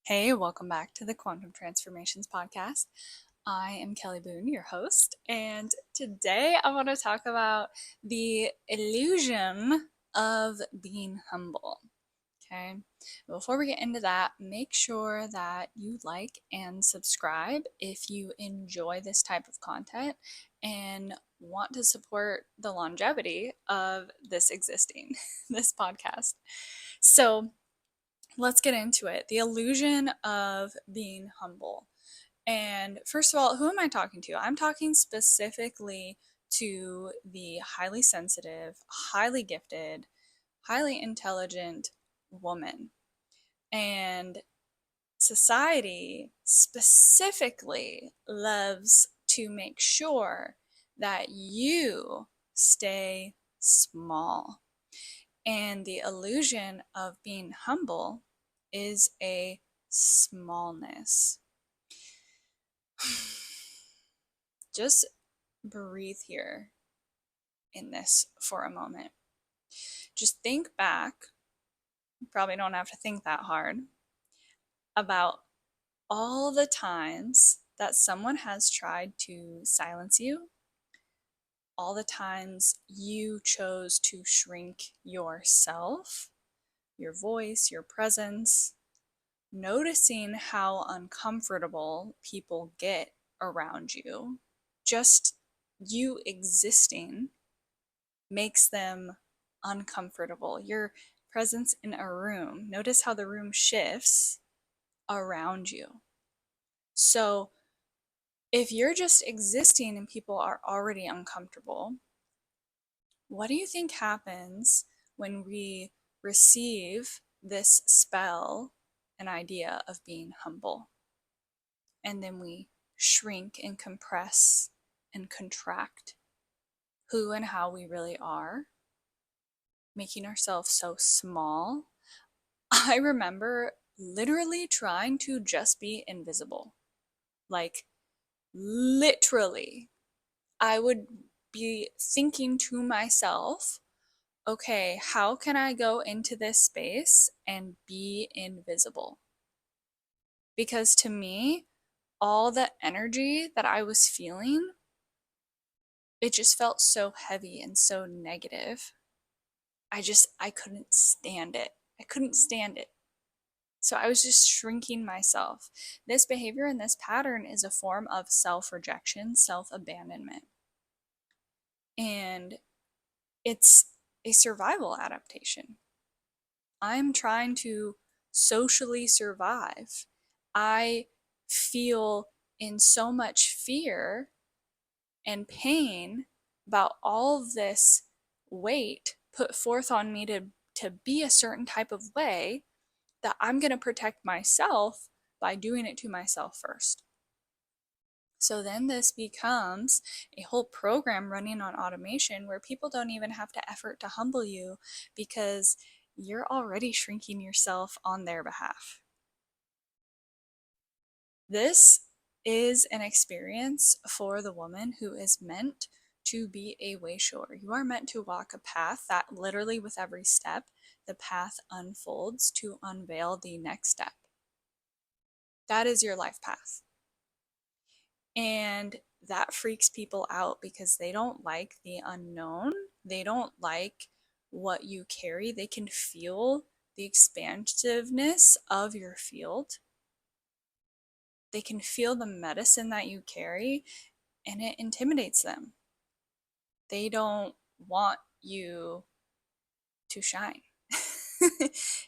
Hey, welcome back to the Transformationz Podcast. I am Kelly Boone, your host, and today I want to talk about the illusion of being humble. Okay, before we get into that, make sure that you like and subscribe if you enjoy this type of content and want to support the longevity of this this podcast. So, let's get into it. The illusion of being humble. And first of all, who am I talking to? I'm talking specifically to the highly sensitive, highly gifted, highly intelligent woman. And society specifically loves to make sure that you stay small. And the illusion of being humble is a smallness. Just breathe here in this for a moment. Just think back, you probably don't have to think that hard, about all the times that someone has tried to silence you, all the times you chose to shrink yourself, your voice, your presence, noticing how uncomfortable people get around you. Just you existing makes them uncomfortable. Your presence in a room, notice how the room shifts around you. So if you're just existing and people are already uncomfortable, what do you think happens when we receive this spell, an idea of being humble? And then we shrink and compress and contract who and how we really are, making ourselves so small. I remember literally trying to just be invisible. Like, literally, I would be thinking to myself, okay, how can I go into this space and be invisible? Because to me, all the energy that I was feeling, it just felt so heavy and so negative. I couldn't stand it. I couldn't stand it. So I was just shrinking myself. This behavior and this pattern is a form of self-rejection, self-abandonment. And it's a survival adaptation. I'm trying to socially survive. I feel in so much fear and pain about all of this weight put forth on me to be a certain type of way that I'm going to protect myself by doing it to myself first. So then this becomes a whole program running on automation where people don't even have to effort to humble you because you're already shrinking yourself on their behalf. This is an experience for the woman who is meant to be a wayshower. You are meant to walk a path that literally with every step, the path unfolds to unveil the next step. That is your life path. And that freaks people out because they don't like the unknown. They don't like what you carry. They can feel the expansiveness of your field. They can feel the medicine that you carry, and it intimidates them. They don't want you to shine.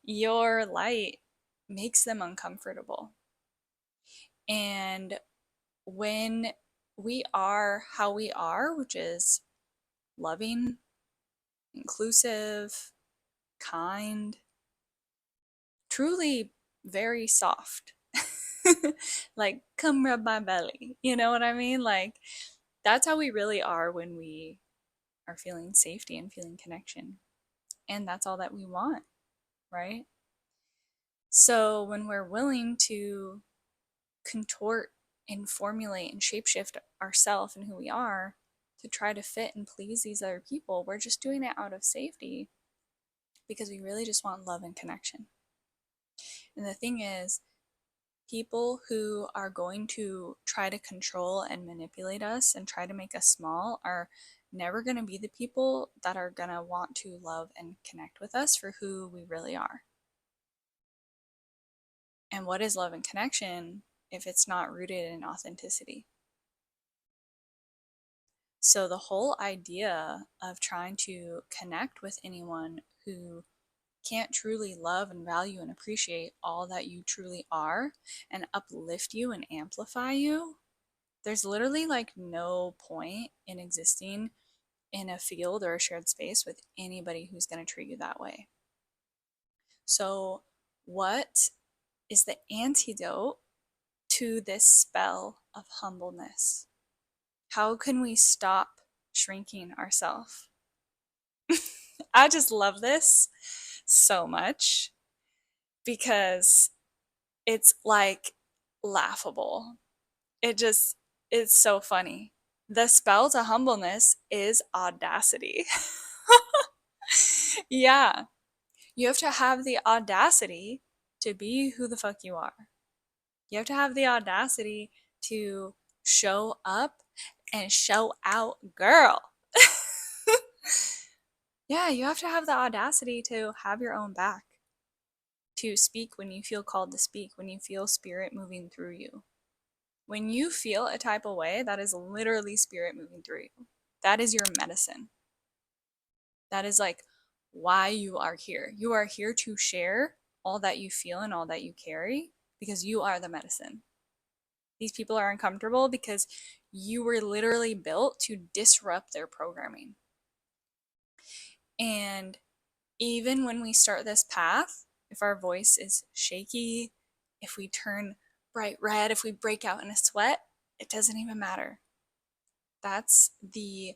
Your light makes them uncomfortable. And when we are how we are, which is loving, inclusive, kind, truly very soft, like, come rub my belly, you know what I mean? Like, that's how we really are when we are feeling safety and feeling connection. And that's all that we want, right? So when we're willing to contort and formulate and shapeshift ourselves and who we are to try to fit and please these other people, we're just doing it out of safety because we really just want love and connection. And the thing is, People who are going to try to control and manipulate us and try to make us small are never going to be the people that are going to want to love and connect with us for who we really are. And what is love and connection if it's not rooted in authenticity? So the whole idea of trying to connect with anyone who can't truly love and value and appreciate all that you truly are and uplift you and amplify you, there's literally like no point in existing in a field or a shared space with anybody who's going to treat you that way. So, what is the antidote to this spell of humbleness? How can we stop shrinking ourselves? I just love this so much because it's like laughable. It's so funny. The spell to humbleness is audacity. Yeah, you have to have the audacity to be who the fuck you are. You have to have the audacity to show up and show out, girl. Yeah, you have to have the audacity to have your own back, to speak when you feel called to speak, when you feel spirit moving through you. When you feel a type of way, that is literally spirit moving through you. That is your medicine. That is like why you are here. You are here to share all that you feel and all that you carry because you are the medicine. These people are uncomfortable because you were literally built to disrupt their programming. And even when we start this path, if our voice is shaky, if we turn bright red, if we break out in a sweat, it doesn't even matter. That's the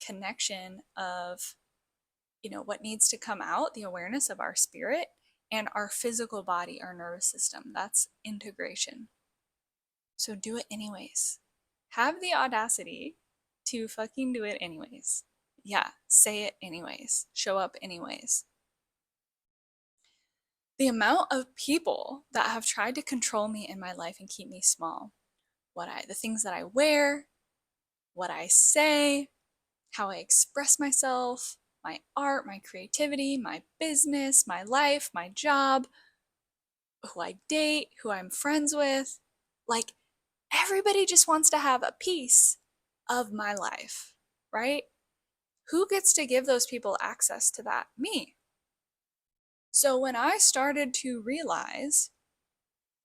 connection of, what needs to come out, the awareness of our spirit and our physical body, our nervous system. That's integration. So do it anyways. Have the audacity to fucking do it anyways. Yeah, say it anyways. Show up anyways. The amount of people that have tried to control me in my life and keep me small, the things that I wear, what I say, how I express myself, my art, my creativity, my business, my life, my job, who I date, who I'm friends with. Like, everybody just wants to have a piece of my life, right? Who gets to give those people access to that? Me. So when I started to realize,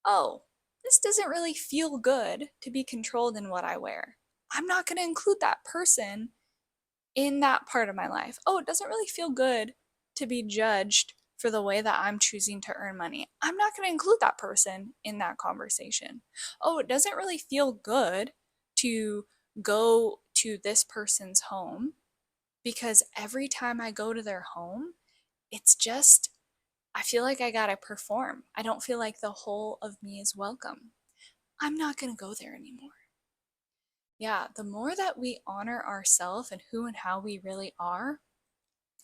oh, this doesn't really feel good to be controlled in what I wear, I'm not going to include that person in that part of my life. Oh, it doesn't really feel good to be judged for the way that I'm choosing to earn money. I'm not going to include that person in that conversation. Oh, it doesn't really feel good to go to this person's home because every time I go to their home, it's just, I feel like I gotta perform. I don't feel like the whole of me is welcome. I'm not gonna go there anymore. Yeah, the more that we honor ourselves and who and how we really are,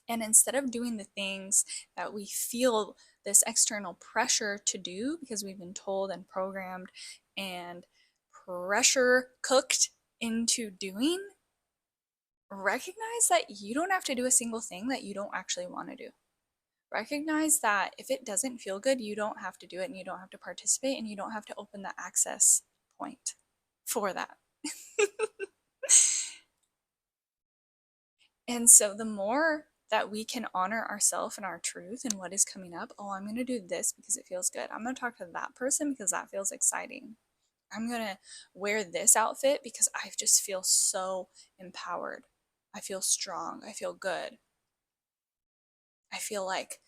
and instead of doing the things that we feel this external pressure to do because we've been told and programmed and pressure cooked into doing, recognize that you don't have to do a single thing that you don't actually want to do. Recognize that if it doesn't feel good, you don't have to do it and you don't have to participate and you don't have to open the access point for that. And so the more that we can honor ourselves and our truth and what is coming up, oh, I'm going to do this because it feels good. I'm going to talk to that person because that feels exciting. I'm going to wear this outfit because I just feel so empowered. I feel strong. I feel good. I feel like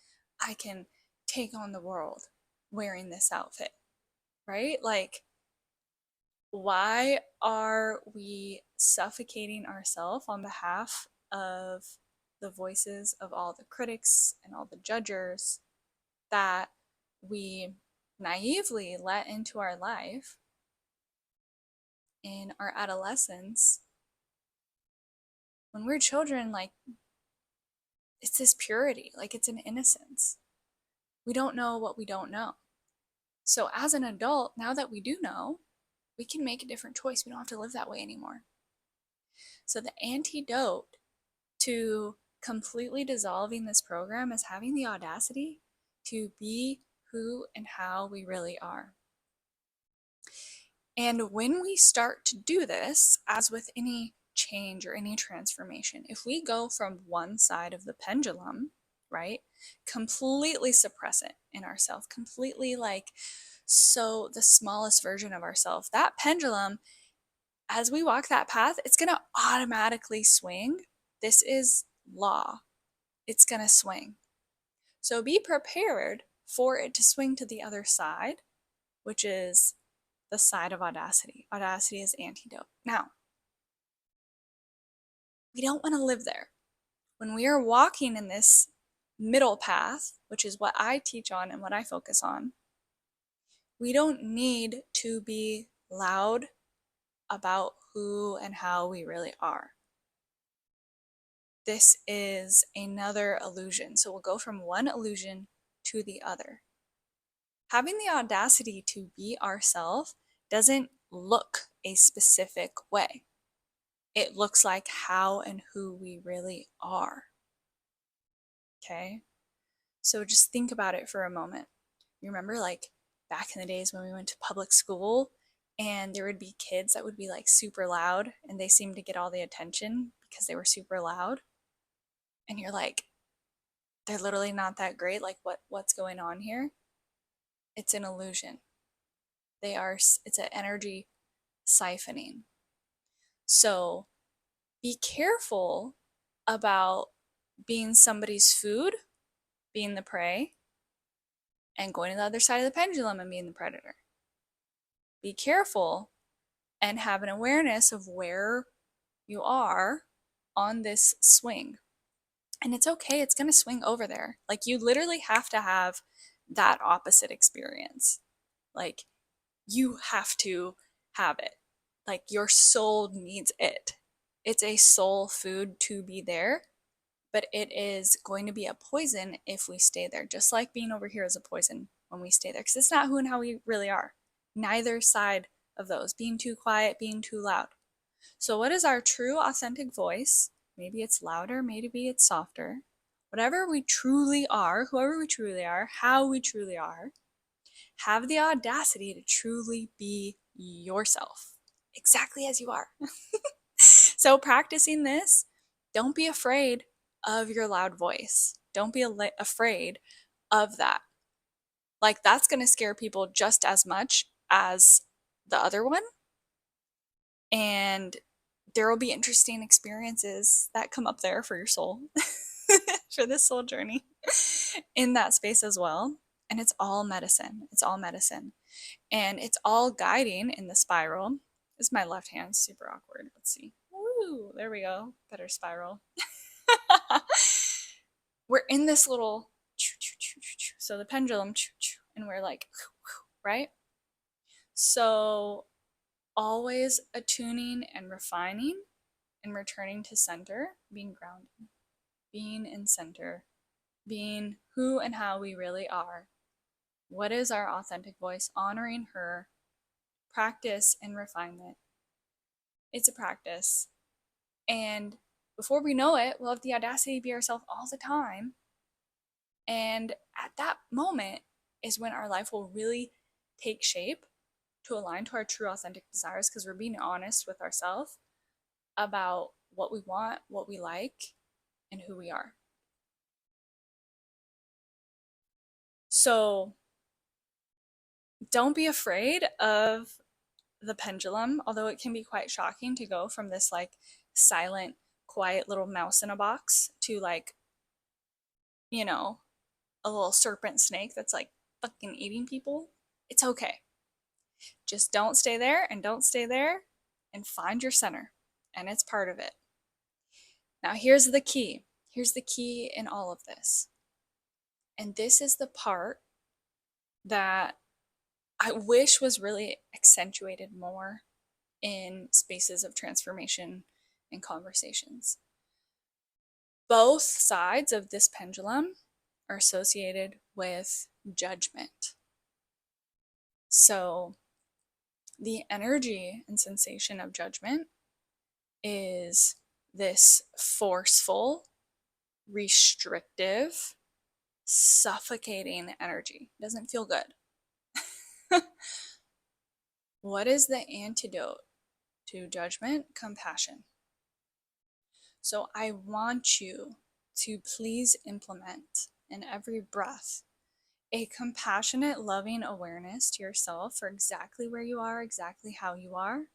I can take on the world wearing this outfit, right? Like, why are we suffocating ourselves on behalf of the voices of all the critics and all the judges that we naively let into our life in our adolescence? When we're children, like, it's this purity, like it's an innocence. We don't know what we don't know. So as an adult, now that we do know, we can make a different choice. We don't have to live that way anymore. So the antidote to completely dissolving this program is having the audacity to be who and how we really are. And when we start to do this, as with any change or any transformation, if we go from one side of the pendulum, right, completely suppress it in ourselves, completely like, so the smallest version of ourselves, that pendulum, as we walk that path, it's going to automatically swing. This is law. It's going to swing. So be prepared for it to swing to the other side, which is the side of audacity. Audacity is antidote. Now, we don't want to live there. When we are walking in this middle path, which is what I teach on and what I focus on, we don't need to be loud about who and how we really are. This is another illusion. So we'll go from one illusion to the other. Having the audacity to be ourselves doesn't look a specific way. It looks like how and who we really are. Okay? So just think about it for a moment. You remember like back in the days when we went to public school and there would be kids that would be like super loud and they seemed to get all the attention because they were super loud. And you're like, they're literally not that great. Like what's going on here? It's an illusion. It's an energy siphoning. So be careful about being somebody's food, being the prey, and going to the other side of the pendulum and being the predator. Be careful and have an awareness of where you are on this swing. And it's okay, it's going to swing over there. Like you literally have to have that opposite experience. Like you have to have it. Like your soul needs it. It's a soul food to be there, but it is going to be a poison if we stay there. Just like being over here is a poison when we stay there, because it's not who and how we really are. Neither side of those, being too quiet, being too loud. So what is our true authentic voice? Maybe it's louder, maybe it's softer. Whatever we truly are, whoever we truly are, how we truly are, have the audacity to truly be yourself, exactly as you are. So practicing this, don't be afraid of your loud voice. Don't be afraid of that. Like that's going to scare people just as much as the other one. And there will be interesting experiences that come up there for your soul, for this soul journey in that space as well. And it's all medicine. It's all medicine. And it's all guiding in the spiral. This is my left hand, super awkward. Let's see. Woo, there we go. Better spiral. We're in this little, so the pendulum, and we're like, right? So always attuning and refining and returning to center, being grounded, being in center, being who and how we really are. What is our authentic voice? Honoring her, practice and refinement. It's a practice. And before we know it, we'll have the audacity to be ourselves all the time. And at that moment is when our life will really take shape to align to our true authentic desires, because we're being honest with ourselves about what we want, what we like, and who we are. So don't be afraid of the pendulum, although it can be quite shocking to go from this like silent, quiet little mouse in a box to like, you know, a little serpent snake that's like fucking eating people. It's okay. Just don't stay there and don't stay there and find your center. And it's part of it. Now, here's the key. Here's the key in all of this. And this is the part that I wish was really accentuated more in spaces of transformation and conversations. Both sides of this pendulum are associated with judgment. So the energy and sensation of judgment is this forceful, restrictive, suffocating energy. It doesn't feel good. What is the antidote to judgment? Compassion. So I want you to please implement in every breath a compassionate, loving awareness to yourself for exactly where you are, exactly how you are,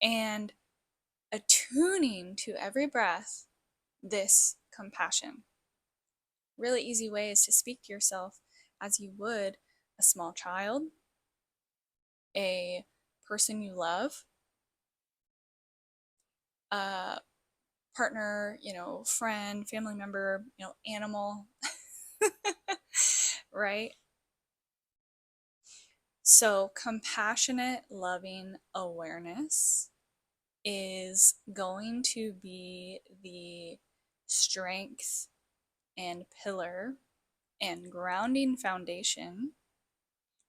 and attuning to every breath this compassion. Really easy way is to speak to yourself as you would a small child, a person you love, a partner, friend, family member, animal, right? So, compassionate, loving awareness is going to be the strength and pillar and grounding foundation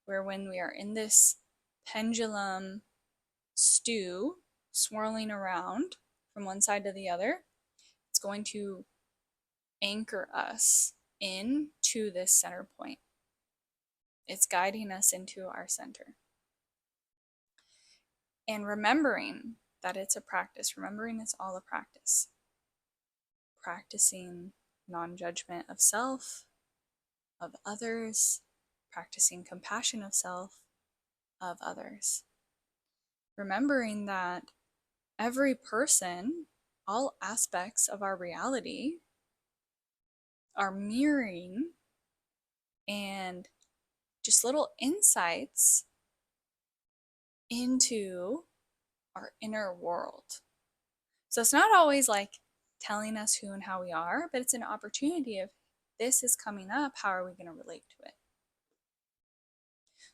where, when we are in this pendulum stew swirling around from one side to the other, it's going to anchor us into this center point. It's guiding us into our center. And remembering that it's a practice, remembering it's all a practice. Practicing non-judgment of self, of others, practicing compassion of self, of others. Remembering that every person, all aspects of our reality are mirroring and just little insights into our inner world. So it's not always like telling us who and how we are, but it's an opportunity of, this is coming up, how are we going to relate to it?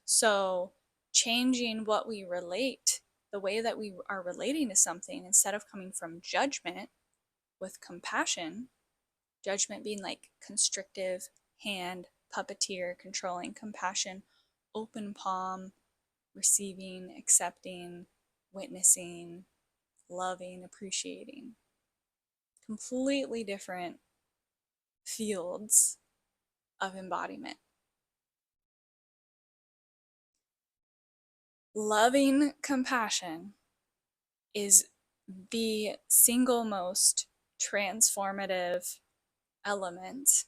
So changing what we relate, the way that we are relating to something, instead of coming from judgment with compassion, judgment being like constrictive, hand, puppeteer, controlling, compassion, open palm, receiving, accepting, witnessing, loving, appreciating. Completely different fields of embodiment. Loving compassion is the single most transformative element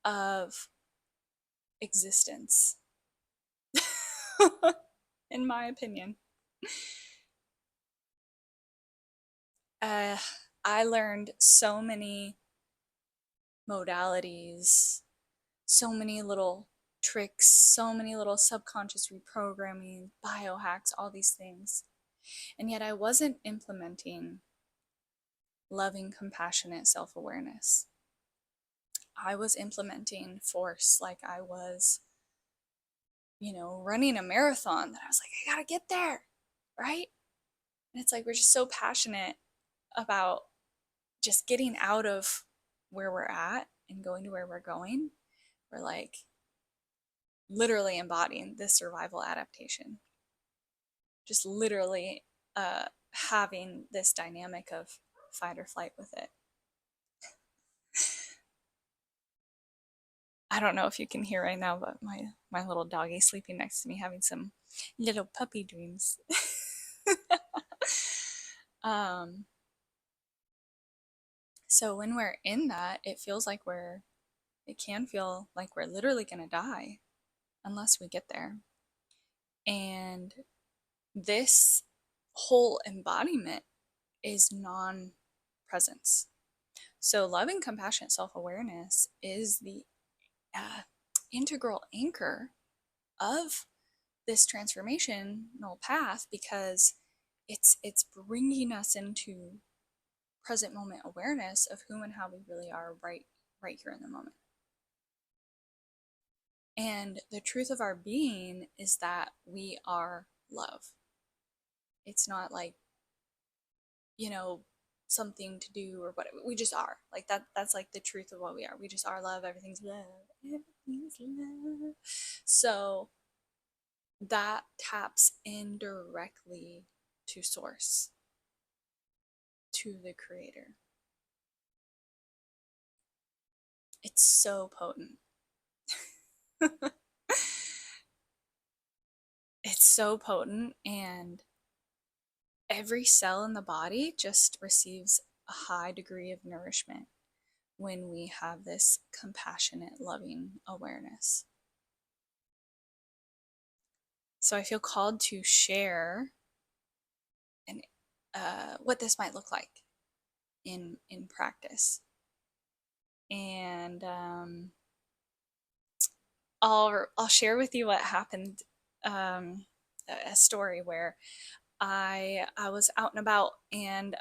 of existence, in my opinion. I learned so many modalities, so many little tricks, so many little subconscious reprogramming, biohacks, all these things. And yet I wasn't implementing loving, compassionate self-awareness. I was implementing force, like I was, running a marathon that I was like, I gotta get there, right? And it's like, we're just so passionate about just getting out of where we're at and going to where we're going. We're like literally embodying this survival adaptation. Just literally having this dynamic of fight or flight with it. I don't know if you can hear right now, but my little doggy sleeping next to me having some little puppy dreams. So when we're in that, it can feel like we're literally going to die unless we get there. And this whole embodiment is non-presence. So loving, compassionate self-awareness is the integral anchor of this transformational path, because it's bringing us into present moment awareness of who and how we really are right here in the moment. And the truth of our being is that we are love. It's not like, something to do or whatever. We just are. Like that's like the truth of what we are. We just are love. Everything's love. Everything's love. So that taps in directly to source, to the creator. It's so potent. It's so potent, and every cell in the body just receives a high degree of nourishment when we have this compassionate, loving awareness. So I feel called to share and what this might look like in practice. And I'll share with you what happened. A story where I was out and about and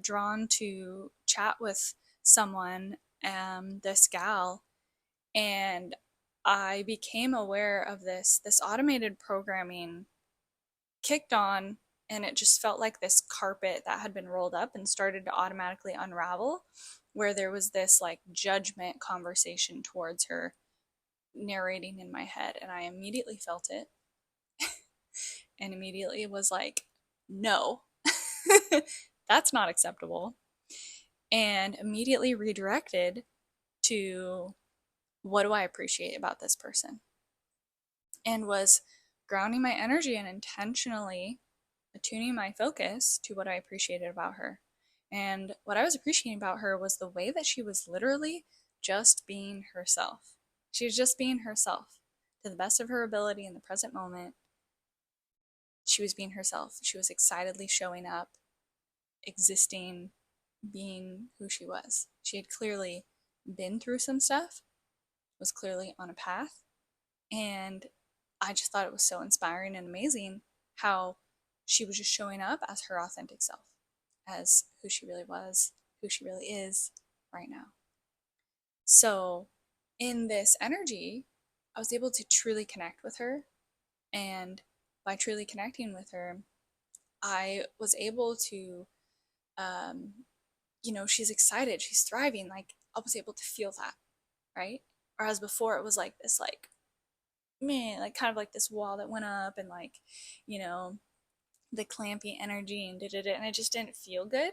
drawn to chat with someone, this gal, and I became aware of this automated programming kicked on, and it just felt like this carpet that had been rolled up and started to automatically unravel, where there was this like judgment conversation towards her narrating in my head, and I immediately felt it and immediately was like, no, that's not acceptable, and immediately redirected to what do I appreciate about this person, and was grounding my energy and intentionally attuning my focus to what I appreciated about her. And what I was appreciating about her was the way that she was literally just being herself. She was just being herself to the best of her ability in the present moment. She was being herself. She was excitedly showing up, existing, being who she was. She had clearly been through some stuff, was clearly on a path, and I just thought it was so inspiring and amazing how she was just showing up as her authentic self, as who she really was, who she really is right now. So in this energy, I was able to truly connect with her, and by truly connecting with her, I was able to, she's excited, she's thriving, like I was able to feel that, right? Whereas before it was like this, like, man, like kind of like this wall that went up, and like, you know, the clampy energy and and it just didn't feel good.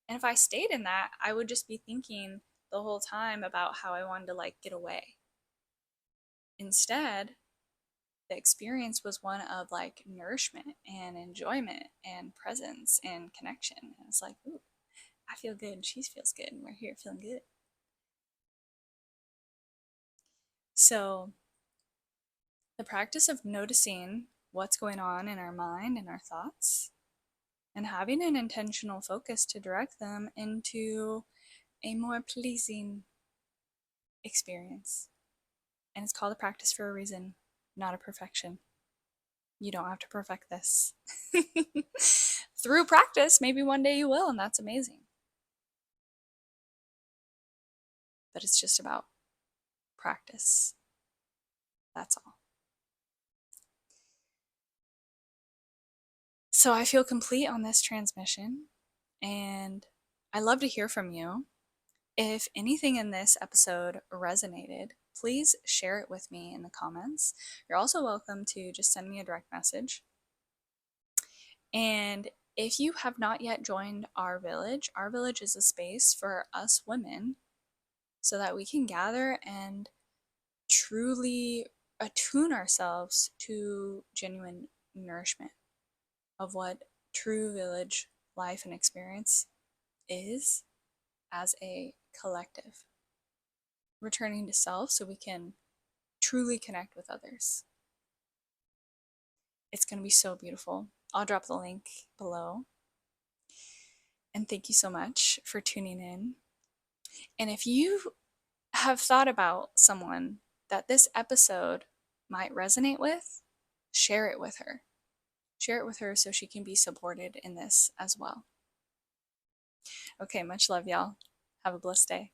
And if I stayed in that, I would just be thinking the whole time about how I wanted to like get away. Instead, the experience was one of like nourishment and enjoyment and presence and connection. And it's like, ooh, I feel good and she feels good and we're here feeling good. So the practice of noticing what's going on in our mind and our thoughts, and having an intentional focus to direct them into a more pleasing experience. And it's called a practice for a reason, not a perfection. You don't have to perfect this. Through practice, maybe one day you will, and that's amazing. But it's just about practice. That's all. So I feel complete on this transmission, and I love to hear from you. If anything in this episode resonated, please share it with me in the comments. You're also welcome to just send me a direct message. And if you have not yet joined our village is a space for us women so that we can gather and truly attune ourselves to genuine nourishment of what true village life and experience is as a collective. Returning to self so we can truly connect with others. It's going to be so beautiful. I'll drop the link below. And thank you so much for tuning in. And if you have thought about someone that this episode might resonate with, share it with her. Share it with her so she can be supported in this as well. Okay, much love, y'all. Have a blessed day.